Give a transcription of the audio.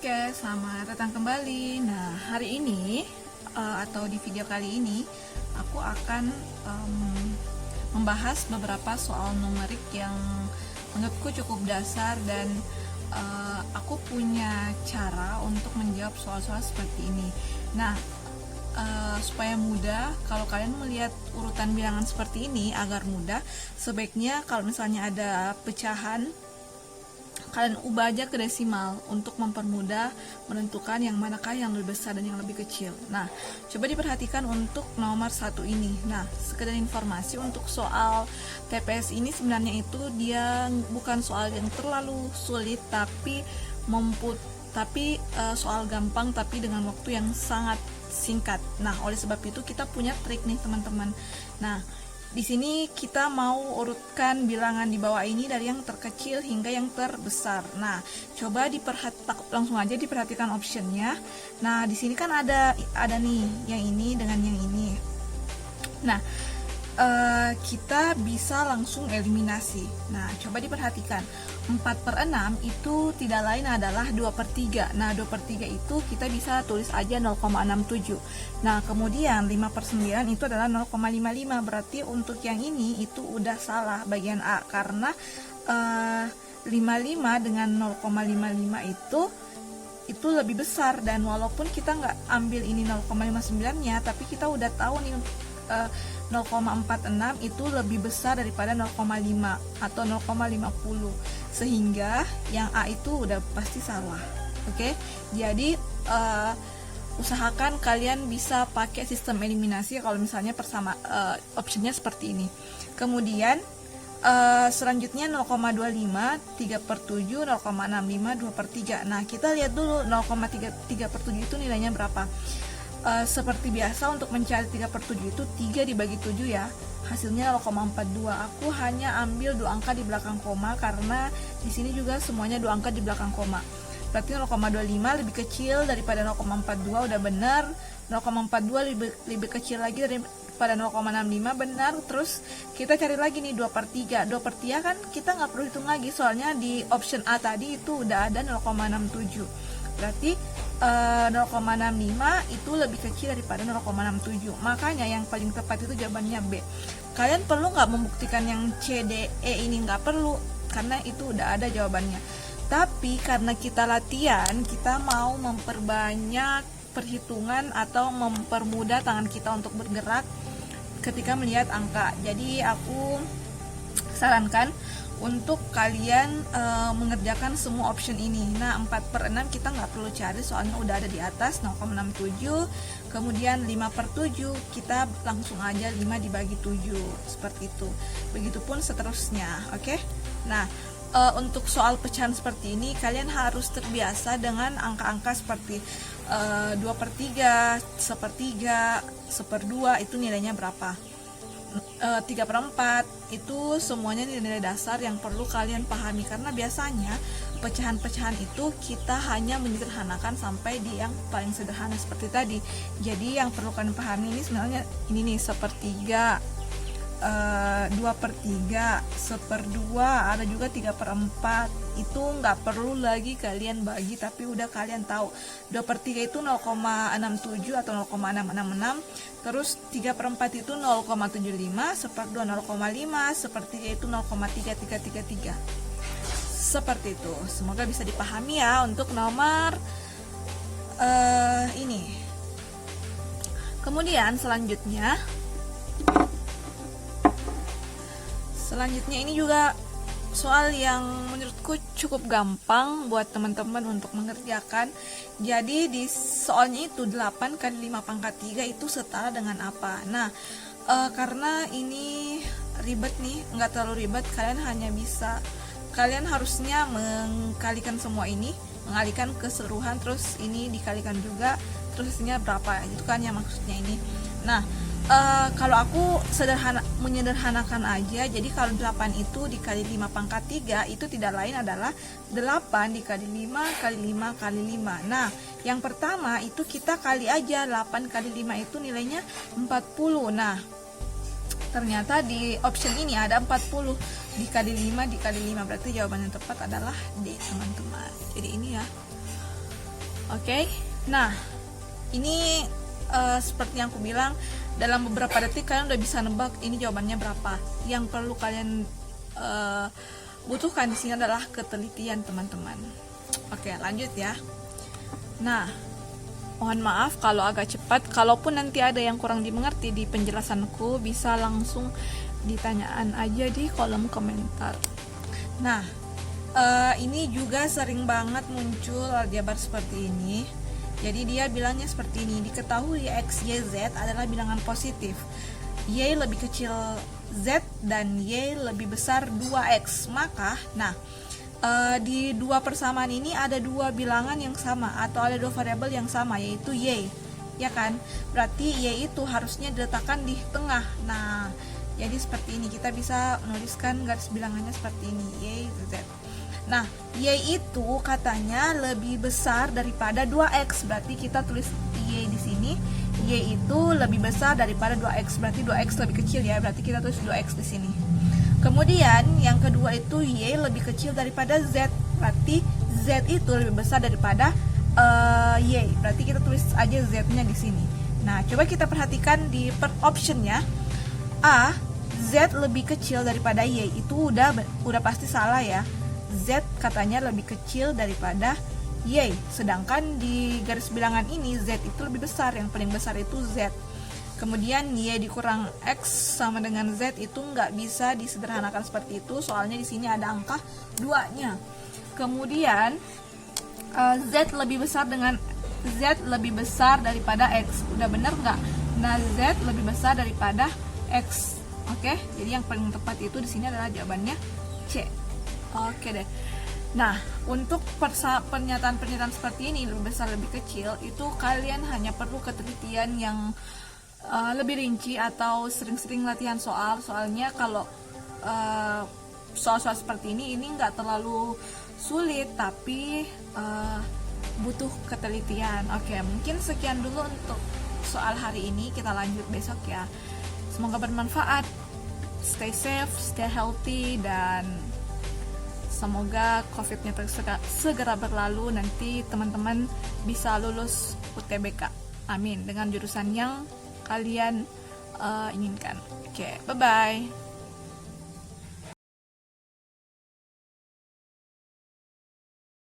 Oke, selamat datang kembali. Nah, hari ini atau di video kali ini aku akan membahas beberapa soal numerik yang menurutku cukup dasar dan aku punya cara untuk menjawab soal-soal seperti ini. Nah, supaya mudah, kalau kalian melihat urutan bilangan seperti ini agar mudah, sebaiknya kalau misalnya ada pecahan, kalian ubah aja ke desimal untuk mempermudah menentukan yang manakah yang lebih besar dan yang lebih kecil. Nah, coba diperhatikan untuk nomor 1 ini. Nah, sekedar informasi, untuk soal TPS ini sebenarnya itu dia bukan soal yang terlalu sulit, tapi soal gampang tapi dengan waktu yang sangat singkat. Nah, oleh sebab itu kita punya trik nih teman-teman. Nah, di sini kita mau urutkan bilangan di bawah ini dari yang terkecil hingga yang terbesar. Nah, coba langsung aja diperhatikan optionnya. Nah, di sini kan ada nih yang ini dengan yang ini. Nah, kita bisa langsung eliminasi. Nah, coba diperhatikan, 4/6 itu tidak lain adalah 2/3. Nah, 2/3 itu kita bisa tulis aja 0,67. Nah, kemudian 5/9 itu adalah 0,55. Berarti untuk yang ini itu udah salah bagian A, karena 55 dengan 0,55 itu lebih besar, dan walaupun kita nggak ambil ini 0,59-nya, tapi kita udah tahu nih 0,46 itu lebih besar daripada 0,5 atau 0,50, sehingga yang A itu udah pasti salah. Oke, jadi usahakan kalian bisa pakai sistem eliminasi kalau misalnya optionnya seperti ini. Kemudian selanjutnya 0,25, 3/7, 0,65, 2/3. Nah, kita lihat dulu 0,3/7 itu nilainya berapa. Seperti biasa, untuk mencari 3/7 itu 3 dibagi 7 ya, hasilnya 0,42. Aku hanya ambil 2 angka di belakang koma karena di sini juga semuanya 2 angka di belakang koma. Berarti 0,25 lebih kecil daripada 0,42 udah benar, 0,42 lebih kecil lagi daripada 0,65 benar. Terus kita cari lagi nih 2/3. 2/3 kan kita nggak perlu hitung lagi, soalnya di option A tadi itu udah ada 0,67. Berarti 0,65 itu lebih kecil daripada 0,67. Makanya yang paling tepat itu jawabannya B. Kalian perlu nggak membuktikan yang C, D, E ini? Nggak perlu, karena itu udah ada jawabannya. Tapi karena kita latihan, kita mau memperbanyak perhitungan atau mempermudah tangan kita untuk bergerak ketika melihat angka. Jadi aku sarankan untuk kalian mengerjakan semua option ini. Nah, 4/6 kita nggak perlu cari, soalnya udah ada di atas 0,67. Kemudian 5/7 kita langsung aja 5 dibagi 7, seperti itu. Begitupun seterusnya. Oke. Nah, untuk soal pecahan seperti ini kalian harus terbiasa dengan angka-angka seperti 2/3, 1/3, 1/2 itu nilainya berapa. 3/4 itu semuanya nilai dasar yang perlu kalian pahami, karena biasanya pecahan-pecahan itu kita hanya menyederhanakan sampai di yang paling sederhana seperti tadi. Jadi yang perlu kalian pahami ini sebenarnya ini nih, 1/3, 2/3, 1/2, ada juga 3/4. Itu nggak perlu lagi kalian bagi, tapi udah kalian tahu 2/3 itu 0,67 atau 0,666. Terus 3/4 itu 0,75, 1/2 0,5, 1/3 itu 0,3333. Seperti itu. Semoga bisa dipahami ya untuk nomor ini. Kemudian selanjutnya ini juga soal yang menurutku cukup gampang buat teman-teman untuk mengerjakan. Jadi di soalnya itu 8 kali 5 pangkat 3 itu setara dengan apa. Nah, karena ini ribet nih, nggak terlalu ribet, kalian harusnya mengkalikan semua ini, mengalikan keseluruhan, terus ini dikalikan juga, terus hasilnya berapa, itu kan yang maksudnya ini. Nah, kalau aku menyederhanakan aja, jadi kalau 8 itu dikali 5 pangkat 3 itu tidak lain adalah 8 dikali 5 kali 5 kali 5. Nah, yang pertama itu kita kali aja, 8 kali 5 itu nilainya 40. Nah, ternyata di option ini ada 40 dikali 5 dikali 5, berarti jawaban yang tepat adalah D, teman-teman. Jadi ini ya. Oke, nah ini seperti yang aku bilang, dalam beberapa detik kalian udah bisa nebak ini jawabannya berapa. Yang perlu kalian butuhkan di sini adalah ketelitian, teman-teman. Oke, lanjut ya. Nah, mohon maaf kalau agak cepat. Kalaupun nanti ada yang kurang dimengerti di penjelasanku, bisa langsung ditanyaan aja di kolom komentar. Nah, ini juga sering banget muncul aljabar seperti ini. Jadi dia bilangnya seperti ini: diketahui X, Y, Z adalah bilangan positif. Y lebih kecil Z dan Y lebih besar 2X. Maka, di dua persamaan ini ada dua bilangan yang sama atau ada dua variabel yang sama, yaitu Y, ya kan? Berarti Y itu harusnya diletakkan di tengah. Nah, jadi seperti ini, kita bisa menuliskan garis bilangannya seperti ini, Y, Z. Nah, Y itu katanya lebih besar daripada 2X, berarti kita tulis Y di sini. Y itu lebih besar daripada 2X, berarti 2X lebih kecil ya, berarti kita tulis 2X di sini. Kemudian yang kedua itu Y lebih kecil daripada Z, berarti Z itu lebih besar daripada Y, berarti kita tulis aja Z-nya di sini. Nah, coba kita perhatikan di per optionnya. A, Z lebih kecil daripada Y, itu udah pasti salah ya. Z katanya lebih kecil daripada Y, sedangkan di garis bilangan ini Z itu lebih besar, yang paling besar itu Z. Kemudian Y dikurang X sama dengan Z itu nggak bisa disederhanakan seperti itu, soalnya di sini ada angka 2-nya. Kemudian Z lebih besar daripada X, udah bener nggak? Nah, Z lebih besar daripada X. Oke, jadi yang paling tepat itu di sini adalah jawabannya C. Oke deh. Nah, untuk pernyataan-pernyataan seperti ini, lebih besar lebih kecil, itu kalian hanya perlu ketelitian yang lebih rinci atau sering-sering latihan soalnya kalau soal-soal seperti ini nggak terlalu sulit, tapi butuh ketelitian. Oke, mungkin sekian dulu untuk soal hari ini, kita lanjut besok ya. Semoga bermanfaat. Stay safe, stay healthy, dan semoga COVID-nya segera berlalu, nanti teman-teman bisa lulus UTBK. Amin, dengan jurusan yang kalian inginkan. Oke, bye-bye.